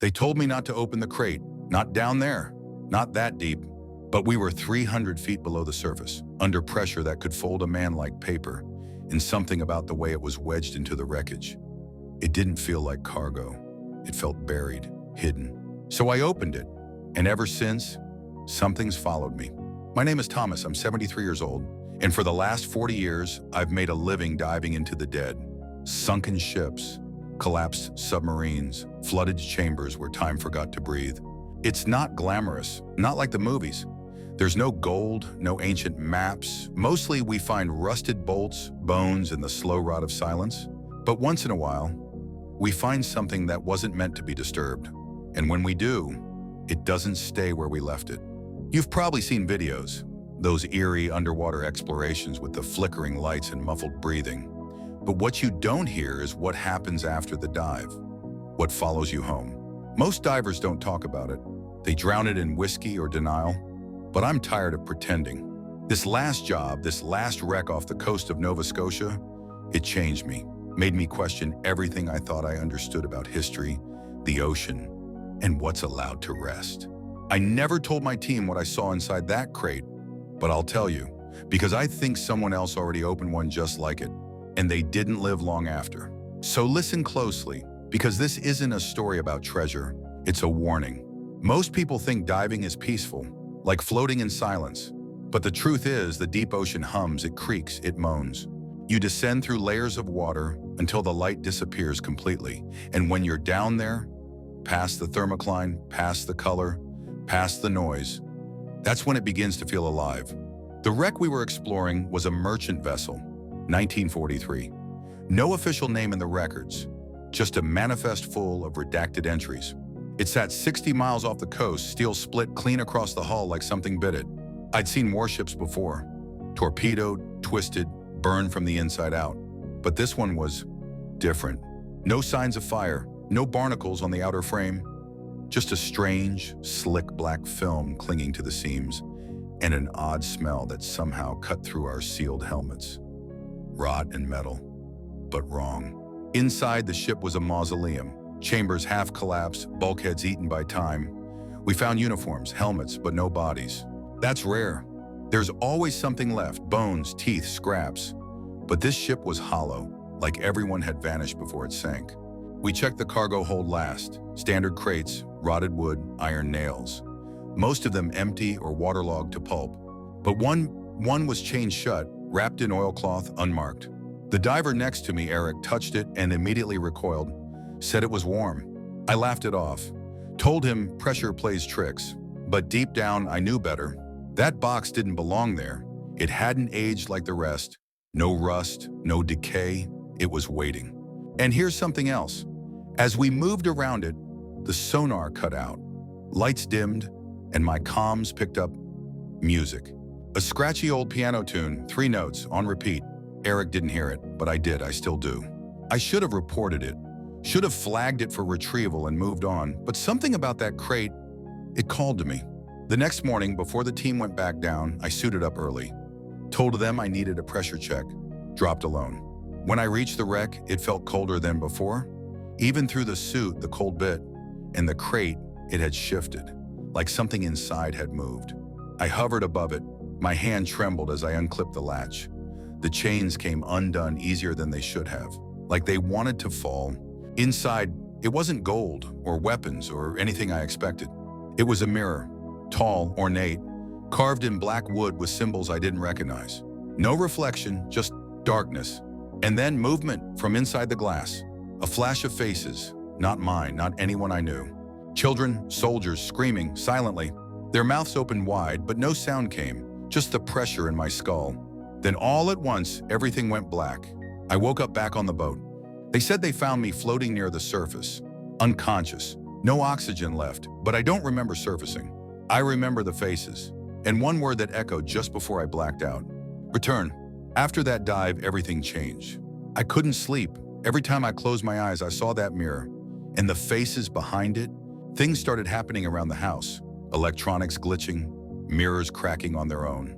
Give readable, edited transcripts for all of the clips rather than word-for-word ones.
They told me not to open the crate, not down there, not that deep. But we were 300 feet below the surface, under pressure that could fold a man like paper, and something about the way it was wedged into the wreckage. It didn't feel like cargo. It felt buried, hidden. So I opened it, and ever since, something's followed me. My name is Thomas, I'm 73 years old, and for the last 40 years, I've made a living diving into the dead. Sunken ships, collapsed submarines, flooded chambers where time forgot to breathe. It's not glamorous, not like the movies. There's no gold, no ancient maps. Mostly we find rusted bolts, bones, and the slow rot of silence. But once in a while, we find something that wasn't meant to be disturbed. And when we do, it doesn't stay where we left it. You've probably seen videos, those eerie underwater explorations with the flickering lights and muffled breathing. But what you don't hear is what happens after the dive, what follows you home. Most divers don't talk about it. They drown it in whiskey or denial. But I'm tired of pretending. This last job, this last wreck off the coast of Nova Scotia, it changed me, made me question everything I thought I understood about history, the ocean, and what's allowed to rest. I never told my team what I saw inside that crate, but I'll tell you, because I think someone else already opened one just like it, and they didn't live long after. So listen closely, because this isn't a story about treasure, it's a warning. Most people think diving is peaceful, like floating in silence. But the truth is, the deep ocean hums, it creaks, it moans. You descend through layers of water until the light disappears completely. And when you're down there, past the thermocline, past the color, past the noise, that's when it begins to feel alive. The wreck we were exploring was a merchant vessel, 1943. No official name in the records, just a manifest full of redacted entries. It sat 60 miles off the coast, steel split clean across the hull like something bit it. I'd seen warships before, torpedoed, twisted, burned from the inside out. But this one was different. No signs of fire, no barnacles on the outer frame, just a strange, slick black film clinging to the seams, and an odd smell that somehow cut through our sealed helmets. Rot and metal, but wrong. Inside the ship was a mausoleum, chambers half collapsed, bulkheads eaten by time. We found uniforms, helmets, but no bodies. That's rare. There's always something left, bones, teeth, scraps. But this ship was hollow, like everyone had vanished before it sank. We checked the cargo hold last, standard crates, rotted wood, iron nails. Most of them empty or waterlogged to pulp. But one was chained shut, wrapped in oilcloth, unmarked. The diver next to me, Eric, touched it and immediately recoiled, said it was warm. I laughed it off, told him pressure plays tricks. But deep down, I knew better. That box didn't belong there. It hadn't aged like the rest. No rust, no decay. It was waiting. And here's something else. As we moved around it, the sonar cut out. Lights dimmed, and my comms picked up music. A scratchy old piano tune, 3 notes, on repeat. Eric didn't hear it, but I did, I still do. I should have reported it, should have flagged it for retrieval and moved on, but something about that crate, it called to me. The next morning, before the team went back down, I suited up early. Told them I needed a pressure check, dropped alone. When I reached the wreck, it felt colder than before. Even through the suit, the cold bit, and the crate, it had shifted, like something inside had moved. I hovered above it. My hand trembled as I unclipped the latch. The chains came undone easier than they should have, like they wanted to fall. Inside, it wasn't gold or weapons or anything I expected. It was a mirror, tall, ornate, carved in black wood with symbols I didn't recognize. No reflection, just darkness. And then movement from inside the glass. A flash of faces, not mine, not anyone I knew. Children, soldiers, screaming silently. Their mouths opened wide, but no sound came, just the pressure in my skull. Then all at once, everything went black. I woke up back on the boat. They said they found me floating near the surface, unconscious, no oxygen left, but I don't remember surfacing. I remember the faces, and one word that echoed just before I blacked out. Return. After that dive, everything changed. I couldn't sleep. Every time I closed my eyes, I saw that mirror, and the faces behind it. Things started happening around the house. Electronics glitching, mirrors cracking on their own.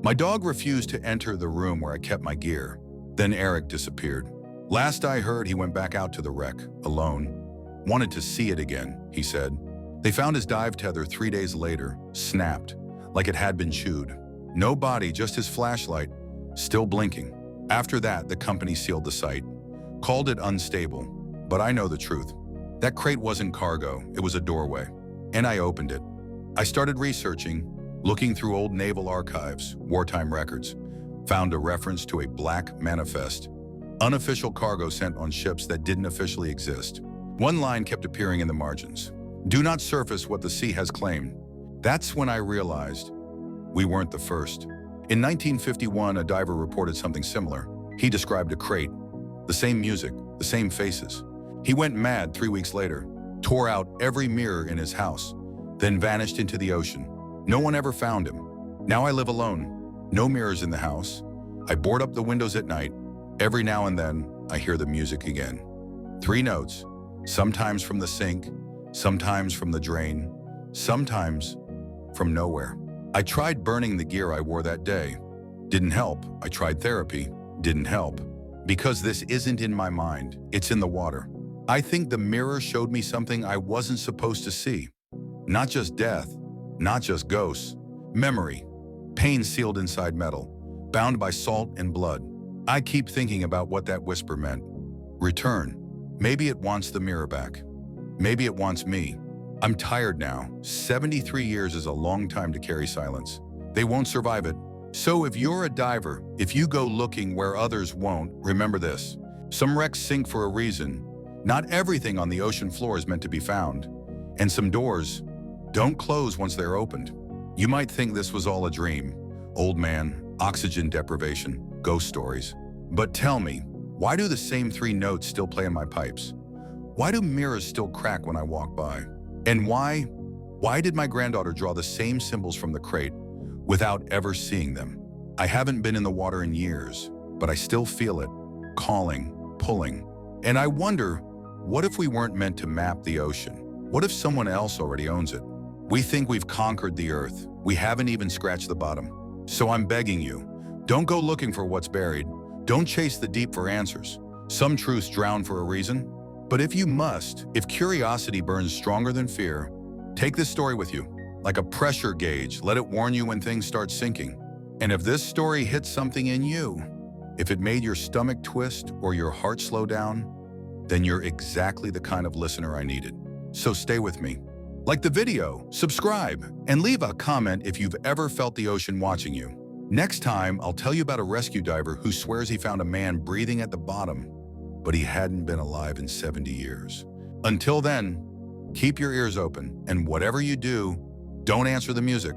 My dog refused to enter the room where I kept my gear. Then Eric disappeared. Last I heard, he went back out to the wreck, alone. Wanted to see it again, he said. They found his dive tether 3 days later, snapped, like it had been chewed. No body, just his flashlight, still blinking. After that, the company sealed the site, called it unstable. But I know the truth. That crate wasn't cargo, it was a doorway. And I opened it. I started researching, looking through old naval archives, wartime records, found a reference to a black manifest, unofficial cargo sent on ships that didn't officially exist. One line kept appearing in the margins. Do not surface what the sea has claimed. That's when I realized we weren't the first. In 1951, a diver reported something similar. He described a crate, the same music, the same faces. He went mad 3 weeks later, tore out every mirror in his house, then vanished into the ocean. No one ever found him. Now I live alone. No mirrors in the house. I board up the windows at night. Every now and then, I hear the music again. 3 notes, sometimes from the sink, sometimes from the drain, sometimes from nowhere. I tried burning the gear I wore that day. Didn't help. I tried therapy. Didn't help. Because this isn't in my mind, it's in the water. I think the mirror showed me something I wasn't supposed to see. Not just death, not just ghosts. Memory. Pain sealed inside metal, bound by salt and blood. I keep thinking about what that whisper meant. Return. Maybe it wants the mirror back. Maybe it wants me. I'm tired now. 73 years is a long time to carry silence. They won't survive it. So if you're a diver, if you go looking where others won't, remember this. Some wrecks sink for a reason. Not everything on the ocean floor is meant to be found. And some doors don't close once they're opened. You might think this was all a dream. Old man, oxygen deprivation, ghost stories. But tell me, why do the same 3 notes still play in my pipes? Why do mirrors still crack when I walk by? And why did my granddaughter draw the same symbols from the crate without ever seeing them? I haven't been in the water in years, but I still feel it, calling, pulling. And I wonder, what if we weren't meant to map the ocean? What if someone else already owns it? We think we've conquered the earth. We haven't even scratched the bottom. So I'm begging you, don't go looking for what's buried. Don't chase the deep for answers. Some truths drown for a reason. But if you must, if curiosity burns stronger than fear, take this story with you. Like a pressure gauge, let it warn you when things start sinking. And if this story hits something in you, if it made your stomach twist or your heart slow down, then you're exactly the kind of listener I needed. So stay with me. Like the video, subscribe, and leave a comment if you've ever felt the ocean watching you. Next time, I'll tell you about a rescue diver who swears he found a man breathing at the bottom, but he hadn't been alive in 70 years. Until then, keep your ears open, and whatever you do, don't answer the music.